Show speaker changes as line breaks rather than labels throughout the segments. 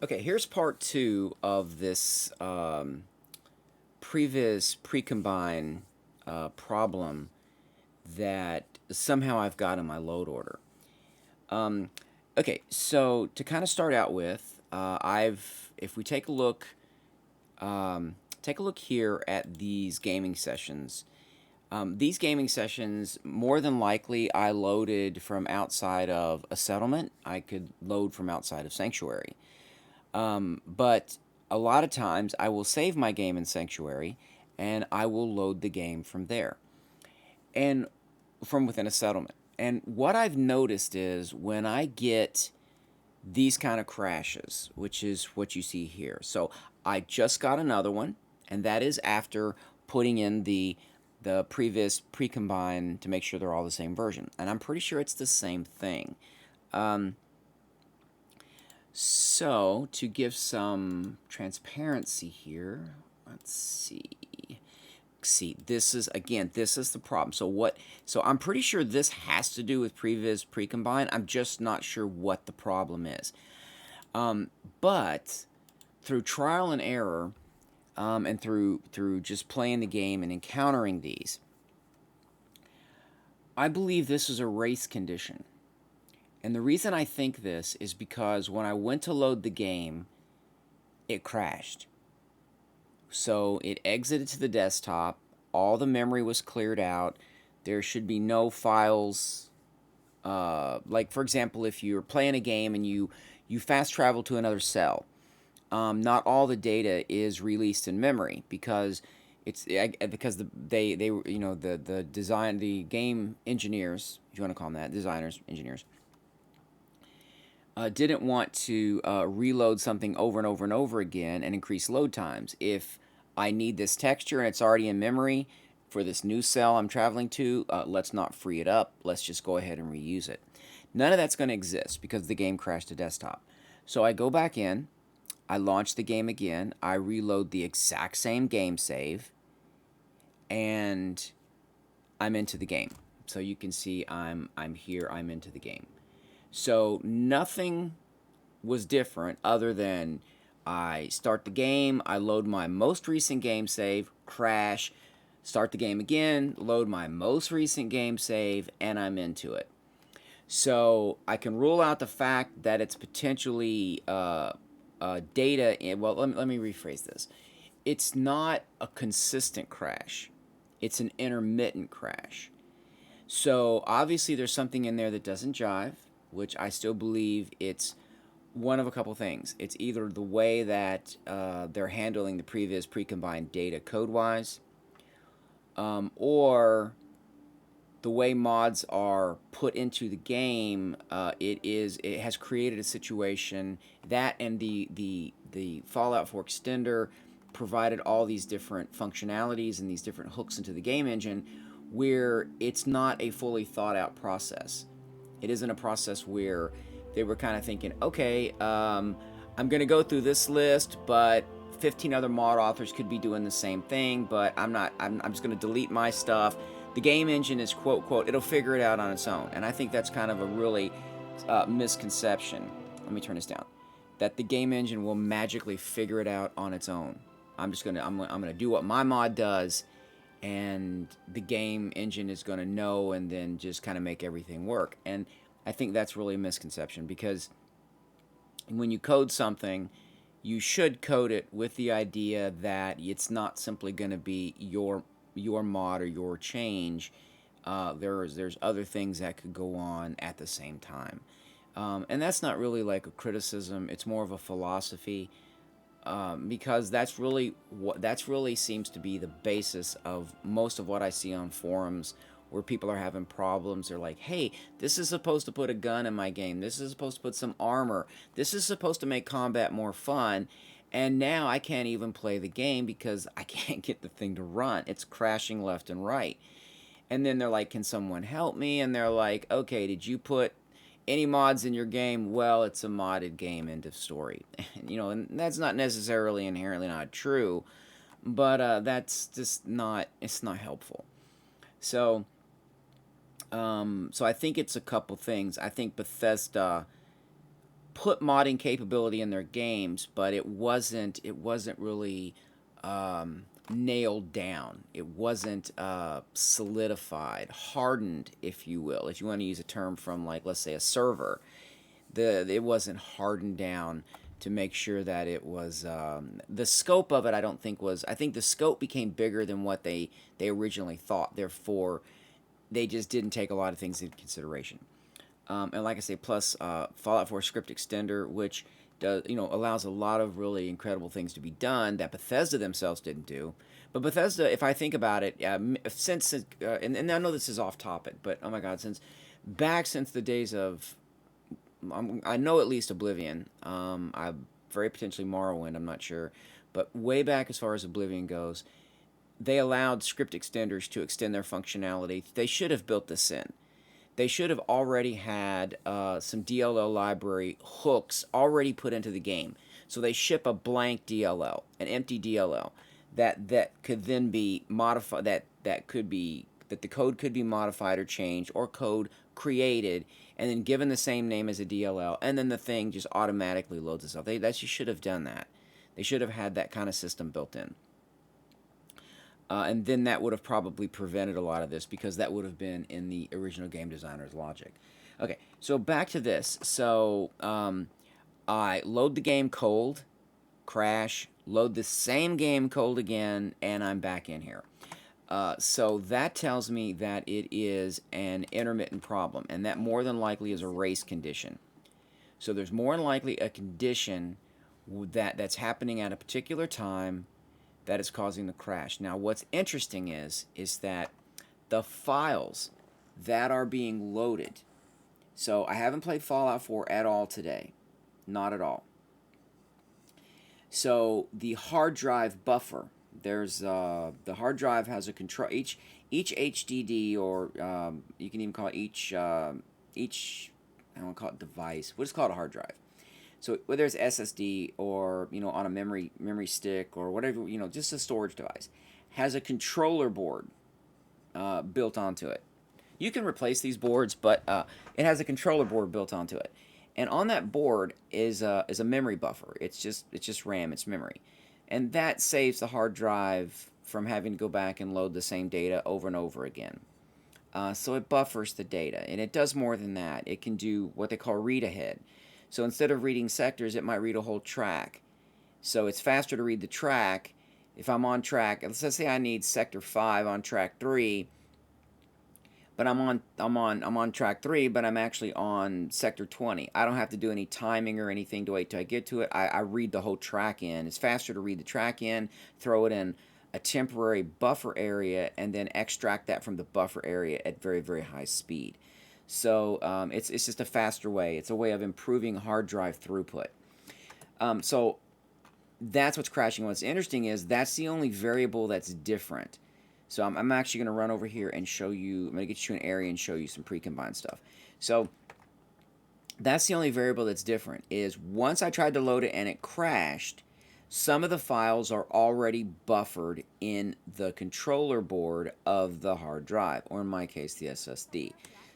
Okay, here's part two of this pre-vis pre-combine problem that somehow I've got in my load order. Um, okay, so to kind of start out with, if we take a look here at these gaming sessions, more than likely, I loaded from outside of a settlement. I could load from outside of Sanctuary. But a lot of times I will save my game in Sanctuary and I will load the game from there and from within a settlement. And what I've noticed is when I get these kind of crashes, which is what you see here. So I just got another one, and that is after putting in the previous pre-combine to make sure they're all the same version. And I'm pretty sure it's the same thing. Um, So, to give some transparency here, let's see. See, this is the problem. So I'm pretty sure this has to do with previs pre-combine. I'm just not sure what the problem is. But through trial and error, and through just playing the game and encountering these, I believe this is a race condition. And the reason I think this is because when I went to load the game, it crashed. So it exited to the desktop. All the memory was cleared out. There should be no files. Like, for example, if you're playing a game and you fast travel to another cell, not all the data is released in memory because because the game engineers, if you want to call them that, designers, engineers, didn't want to reload something over and over and over again and increase load times. If I need this texture and it's already in memory for this new cell I'm traveling to, let's not free it up. Let's just go ahead and reuse it. None of that's going to exist because the game crashed to desktop. So I go back in, I launch the game again, I reload the exact same game save, and I'm into the game. So you can see I'm here, I'm into the game. So nothing was different other than I start the game, I load my most recent game save, crash, start the game again, load my most recent game save, and I'm into it. So I can rule out the fact that it's potentially data. Well, let me rephrase this. It's not a consistent crash, it's an intermittent crash. So obviously there's something in there that doesn't jive, which I still believe it's one of a couple things. It's either the way that they're handling the previous pre-combined data code-wise, or the way mods are put into the game. It has created a situation that, and the Fallout 4 extender provided all these different functionalities and these different hooks into the game engine, where it's not a fully thought out process. It isn't a process where they were kind of thinking, okay, I'm going to go through this list, but 15 other mod authors could be doing the same thing, but I'm not. I'm just going to delete my stuff. The game engine is quote quote. It'll figure it out on its own, and I think that's kind of a really misconception. Let me turn this down. That the game engine will magically figure it out on its own. I'm gonna do what my mod does, and the game engine is going to know and then just kind of make everything work. And I think that's really a misconception because when you code something, you should code it with the idea that it's not simply going to be your mod or your change. There's other things that could go on at the same time, and that's not really like a criticism. It's more of a philosophy, because that's really seems to be the basis of most of what I see on forums where people are having problems. They're like, hey, this is supposed to put a gun in my game. This is supposed to put some armor. This is supposed to make combat more fun. And now I can't even play the game because I can't get the thing to run. It's crashing left and right. And then they're like, can someone help me? And they're like, okay, did you put any mods in your game? Well, it's a modded game, end of story. And that's not necessarily inherently not true, but that's just not, it's not helpful. So, so I think it's a couple things. I think Bethesda put modding capability in their games, but it wasn't really nailed down. It wasn't solidified, hardened, if you will. If you want to use a term from, like, let's say a server, it wasn't hardened down to make sure that it was the scope of it. I don't think was. I think the scope became bigger than what they originally thought. Therefore, they just didn't take a lot of things into consideration. And like I say, plus Fallout 4 script extender, which does, allows a lot of really incredible things to be done that Bethesda themselves didn't do. But Bethesda, if I think about it, since and I know this is off topic, but oh my God, since the days of, I know at least Oblivion, I very potentially Morrowind, I'm not sure, but way back as far as Oblivion goes, they allowed script extenders to extend their functionality. They should have built this in. They should have already had some DLL library hooks already put into the game. So they ship a blank DLL, an empty DLL, that could then be modified. That the code could be modified or changed, or code created and then given the same name as a DLL, and then the thing just automatically loads itself. They should have done that. They should have had that kind of system built in. And then that would have probably prevented a lot of this, because that would have been in the original game designer's logic. Okay, so back to this. So I load the game cold, crash, load the same game cold again, and I'm back in here. So that tells me that it is an intermittent problem, and that more than likely is a race condition. So there's more than likely a condition that's happening at a particular time that is causing the crash. Now, what's interesting is that the files that are being loaded. So I haven't played Fallout 4 at all today, not at all. So the hard drive buffer. There's the hard drive has a control. Each HDD, or you can even call it each I don't want to call it device. We'll just call it a hard drive. So whether it's SSD or on a memory stick or whatever, just a storage device, has a controller board built onto it. You can replace these boards, but it has a controller board built onto it, and on that board is a memory buffer. It's just RAM. It's memory, and that saves the hard drive from having to go back and load the same data over and over again. So it buffers the data, and it does more than that. It can do what they call read ahead. So instead of reading sectors, it might read a whole track. So it's faster to read the track. If I'm on track, let's say I need sector 5 on track 3, but I'm on track 3, but I'm actually on sector 20. I don't have to do any timing or anything to wait till I get to it. I read the whole track in. It's faster to read the track in, throw it in a temporary buffer area, and then extract that from the buffer area at very, very high speed. So it's just a faster way. It's a way of improving hard drive throughput. So that's what's crashing. What's interesting is that's the only variable that's different. So I'm actually going to run over here and show you. I'm going to get you an area and show you some pre-combined stuff. So that's the only variable that's different. Is once I tried to load it and it crashed, some of the files are already buffered in the controller board of the hard drive, or in my case, the SSD.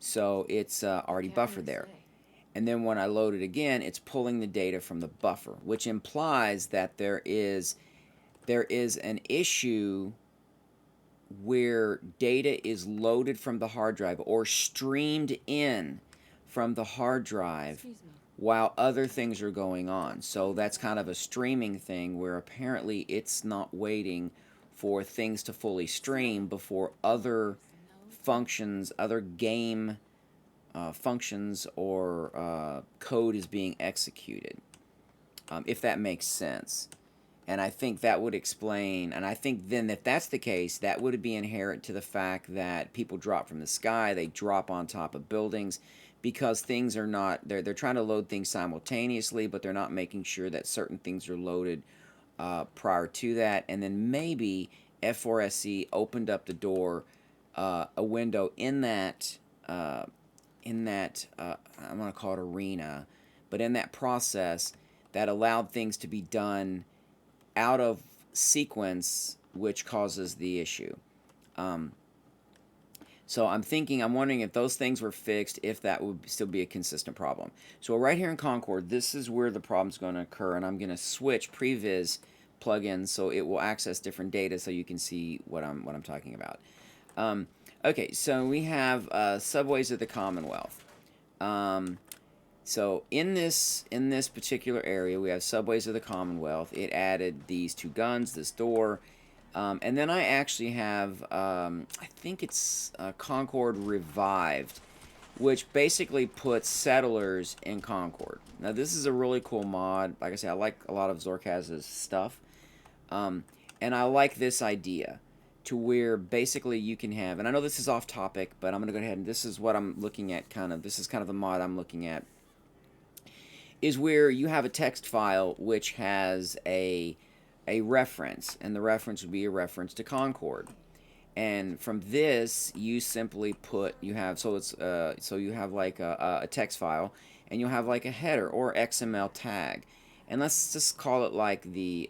So it's already buffered there. And then when I load it again, it's pulling the data from the buffer, which implies that there is an issue where data is loaded from the hard drive or streamed in from the hard drive while other things are going on. So that's kind of a streaming thing where apparently it's not waiting for things to fully stream before other functions, other game functions or code is being executed, if that makes sense. And I think that would explain, and I think then if that's the case, that would be inherent to the fact that people drop from the sky, they drop on top of buildings, because things are not, they're trying to load things simultaneously, but they're not making sure that certain things are loaded prior to that. And then maybe F4SC opened up the door, a window in that I'm going to call it arena, but in that process that allowed things to be done out of sequence, which causes the issue. So I'm wondering if those things were fixed, if that would still be a consistent problem. So right here in Concord, this is where the problem's going to occur, and I'm going to switch pre-vis plugins so it will access different data so you can see what I'm talking about. Okay, so we have subways of the Commonwealth. So in this particular area, we have subways of the Commonwealth. It added these two guns, this door, and then I actually have, I think it's Concord Revived, which basically puts settlers in Concord. Now this is a really cool mod. Like I said, I like a lot of Zorkaz's stuff, and I like this idea to where basically you can have, and I know this is off topic, but I'm going to go ahead and this is what I'm looking at this is kind of the mod I'm looking at, is where you have a text file which has a reference, and the reference would be a reference to Concord. And from this, you simply put, you have, so it's, so you have like a text file, and you'll have like a header or XML tag. And let's just call it like the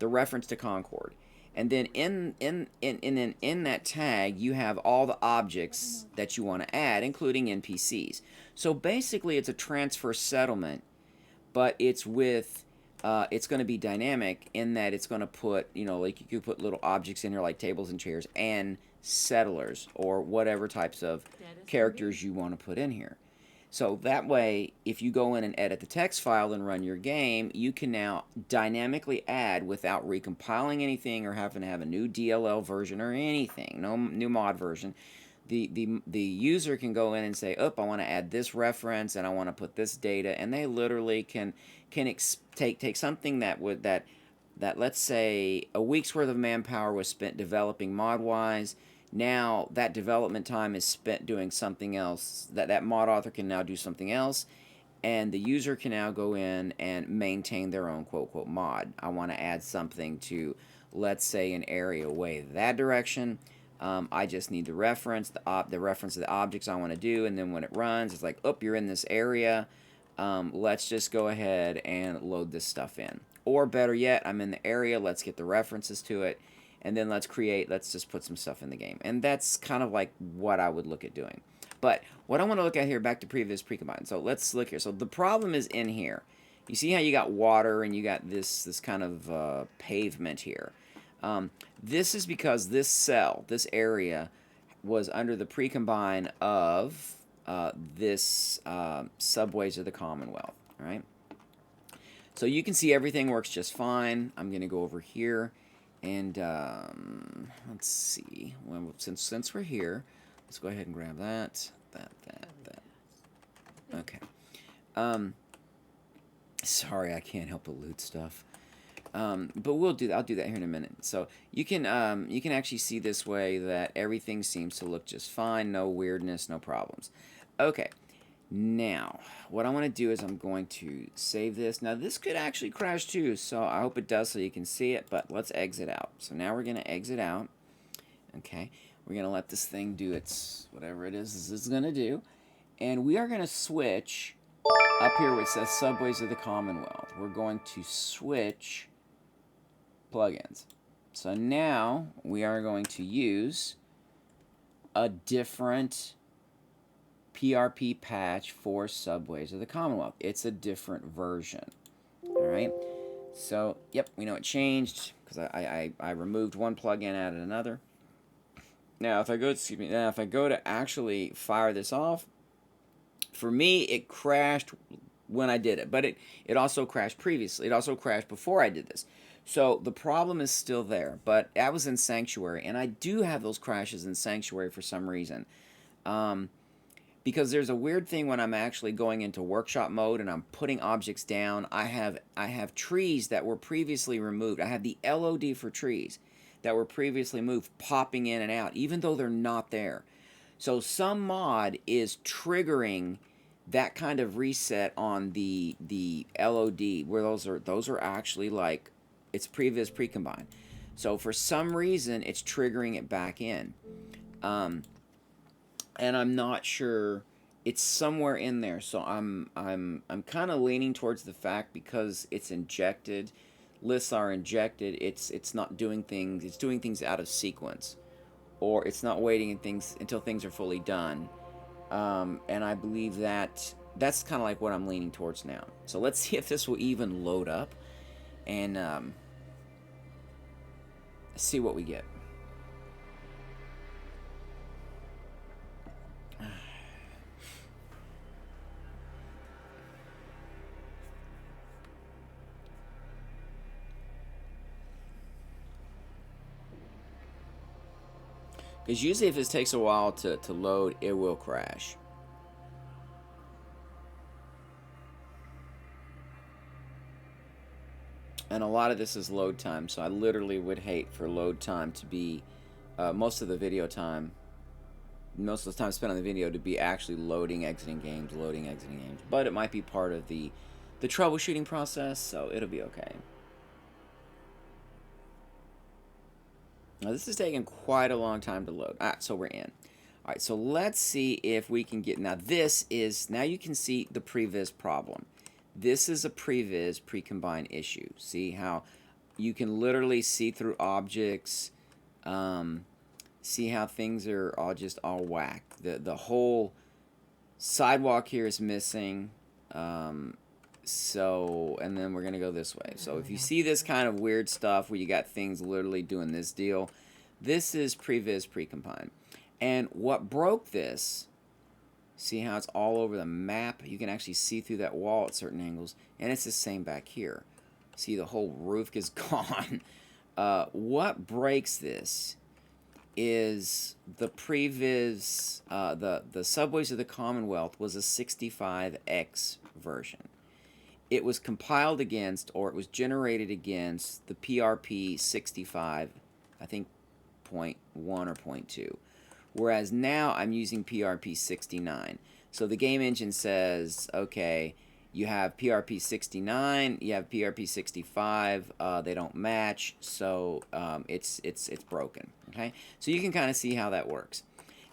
reference to Concord. And then in that tag, you have all the objects that you want to add, including NPCs. So basically, it's a transfer settlement, but it's with it's going to be dynamic in that it's going to put, you know, like you could put little objects in here like tables and chairs and settlers or whatever types of characters you want to put in here. So that way, if you go in and edit the text file and run your game, you can now dynamically add without recompiling anything or having to have a new DLL version or anything, no new mod version. The user can go in and say, "Oh, I want to add this reference and I want to put this data," and they literally can take something that would that let's say a week's worth of manpower was spent developing mod-wise. Now that development time is spent doing something else. That mod author can now do something else, and the user can now go in and maintain their own quote-unquote mod. I want to add something to, let's say, an area way that direction. I just need the reference, the reference of the objects I want to do, and then when it runs, it's like, oh, you're in this area. Let's just go ahead and load this stuff in. Or better yet, I'm in the area, let's get the references to it, and then let's just put some stuff in the game. And that's kind of like what I would look at doing. But what I want to look at here, back to pre-vis pre-combine. So let's look here. So the problem is in here. You see how you got water and you got this kind of pavement here. This is because this cell, this area, was under the pre-combine of this subways of the Commonwealth. All right. So you can see everything works just fine. I'm going to go over here and let's see. Well, since we're here, let's go ahead and grab that. Okay. Sorry, I can't help but loot stuff. But we'll do that. I'll do that here in a minute. So you can actually see this way that everything seems to look just fine. No weirdness, no problems. Okay. Now, what I want to do is I'm going to save this. Now, this could actually crash too, so I hope it does so you can see it, but let's exit out. So now we're going to exit out. Okay. We're going to let this thing do its whatever it is this is going to do. And we are going to switch up here where it says Subways of the Commonwealth. We're going to switch plugins. So now we are going to use a different PRP patch for Subways of the Commonwealth. It's a different version. Alright. So, yep, we know it changed because I removed one plugin, added another. Now, if I go to actually fire this off, for me, it crashed when I did it, but it also crashed previously. It also crashed before I did this. So the problem is still there, but I was in Sanctuary, and I do have those crashes in Sanctuary for some reason. Because there's a weird thing when I'm actually going into workshop mode and I'm putting objects down. I have trees that were previously removed. I have the LOD for trees that were previously moved popping in and out, even though they're not there. So some mod is triggering that kind of reset on the LOD, where those are actually like, it's pre-vis pre-combine. So for some reason it's triggering it back in. And I'm not sure, it's somewhere in there. So I'm kind of leaning towards the fact, because it's injected, lists are injected, it's not doing things, it's doing things out of sequence. or it's not waiting until things are fully done. And I believe that that's kind of like what I'm leaning towards now. So let's see if this will even load up, and see what we get. Because usually if it takes a while to load, it will crash. And a lot of this is load time, so I literally would hate for load time to be most of the video time, most of the time spent on the video to be actually loading, exiting games, loading, exiting games. But it might be part of the troubleshooting process, so it'll be okay. Now this is taking quite a long time to load. So we're in. All right, so let's see if we can get, now this is, now you can see the pre-vis problem. This is a pre-vis, pre-combine issue. See how you can literally see through objects, see how things are all whack. The whole sidewalk here is missing. So, and then we're going to go this way. So if you see this kind of weird stuff where you got things literally doing this deal, this is pre-vis, pre-combine. And what broke this, see how it's all over the map? You can actually see through that wall at certain angles. And it's the same back here. See, the whole roof is gone. What breaks this is the pre-vis, the Subways of the Commonwealth was a 65X version. It was compiled against, or it was generated against, the PRP 65, I think 0.1 or 0.2. Whereas now I'm using PRP 69. So the game engine says, okay, you have PRP 69, you have PRP 65, they don't match, so it's broken. Okay, so you can kind of see how that works.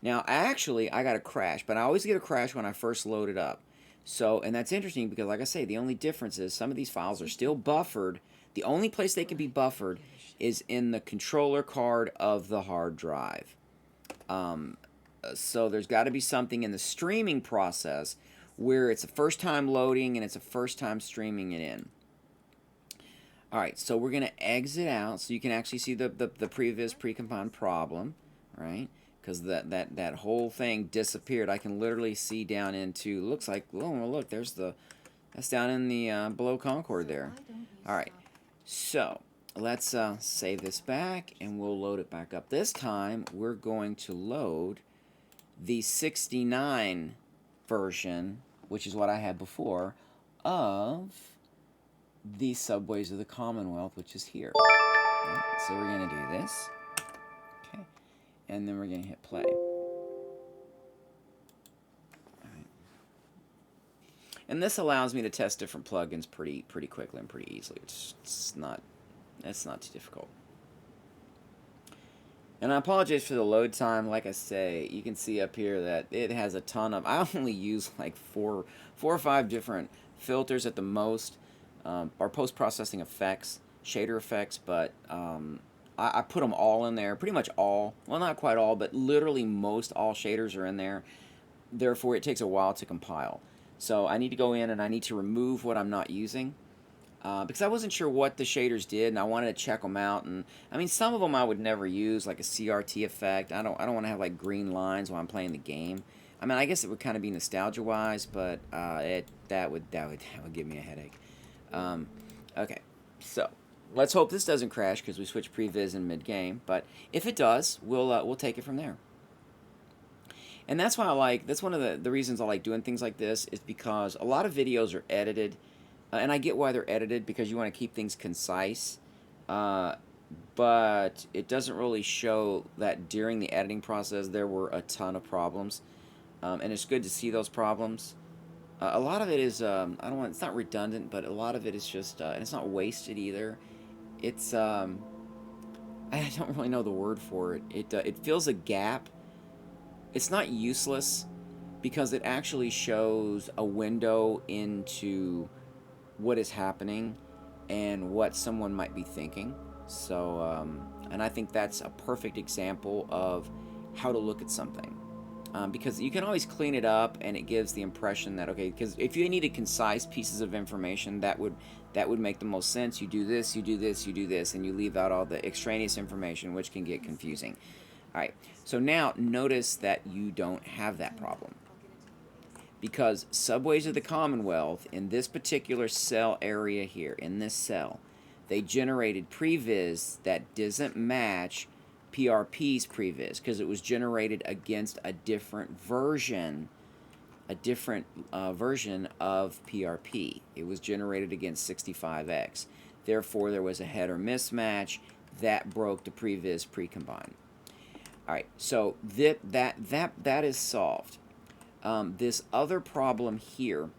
Now, actually, I got a crash, but I always get a crash when I first load it up. So, and that's interesting because, like I say, the only difference is some of these files are still buffered. The only place they can be buffered is in the controller card of the hard drive. So there's got to be something in the streaming process where it's a first time loading and it's a first time streaming it in. All right, so we're going to exit out so you can actually see the pre-vis, pre-combine problem, right? Because that whole thing disappeared. I can literally see down into, looks like, oh, look, there's that's down in the below Concord there. All right, so let's save this back and we'll load it back up. This time we're going to load the 69 version, which is what I had before, of the Subways of the Commonwealth, which is here. Right, so we're going to do this. Okay. And then we're going to hit play. Right. And this allows me to test different plugins pretty quickly and pretty easily. It's not too difficult. And I apologize for the load time. Like I say, you can see up here that it has a ton of, I only use like four or five different filters at the most, or post-processing effects, shader effects, but I put them all in there, pretty much all, well, not quite all, but literally most all shaders are in there. Therefore, it takes a while to compile. So I need to go in and I need to remove what I'm not using. Because I wasn't sure what the shaders did, and I wanted to check them out. And I mean, some of them I would never use, like a CRT effect. I don't want to have like green lines while I'm playing the game. I mean, I guess it would kind of be nostalgia-wise, but that would give me a headache. Okay, so let's hope this doesn't crash because we switched pre-vis in mid-game. But if it does, we'll take it from there. And that's why that's one of the reasons I like doing things like this, is because a lot of videos are edited. And I get why they're edited, because you want to keep things concise, but it doesn't really show that during the editing process there were a ton of problems, and it's good to see those problems. A lot of it is, it's not redundant, but a lot of it is just, and it's not wasted either. It's, I don't really know the word for it. It fills a gap. It's not useless, because it actually shows a window into what is happening and what someone might be thinking. So, and I think that's a perfect example of how to look at something. Because you can always clean it up, and it gives the impression that, okay, because if you needed concise pieces of information, that would make the most sense. You do this, you do this, you do this, and you leave out all the extraneous information, which can get confusing. All right, so now notice that you don't have that problem, because subways of the Commonwealth, in this particular cell area here, in this cell, they generated pre-vis that doesn't match PRP's pre-vis, because it was generated against a different version of PRP. It was generated against 65X. Therefore, there was a header mismatch that broke the pre-vis pre-combine. All right, so that is solved. This other problem here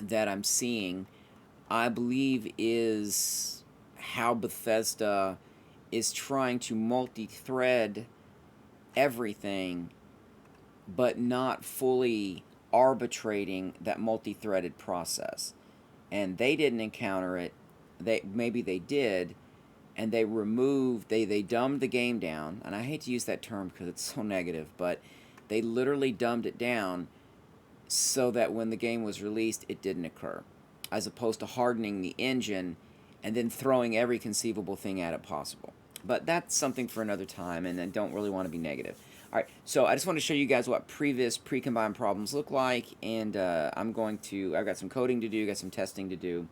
that I'm seeing, I believe, is how Bethesda is trying to multi-thread everything, but not fully arbitrating that multi-threaded process. And they didn't encounter it. Maybe they did, and they dumbed the game down. And I hate to use that term because it's so negative, but they literally dumbed it down so that when the game was released, it didn't occur, as opposed to hardening the engine and then throwing every conceivable thing at it possible. But that's something for another time, and I don't really want to be negative. All right, so I just want to show you guys what pre-vis, pre-combined problems look like, and I've got some coding to do, got some testing to do,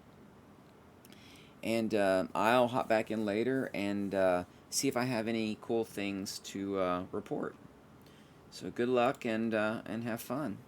and I'll hop back in later and see if I have any cool things to report. So good luck and have fun.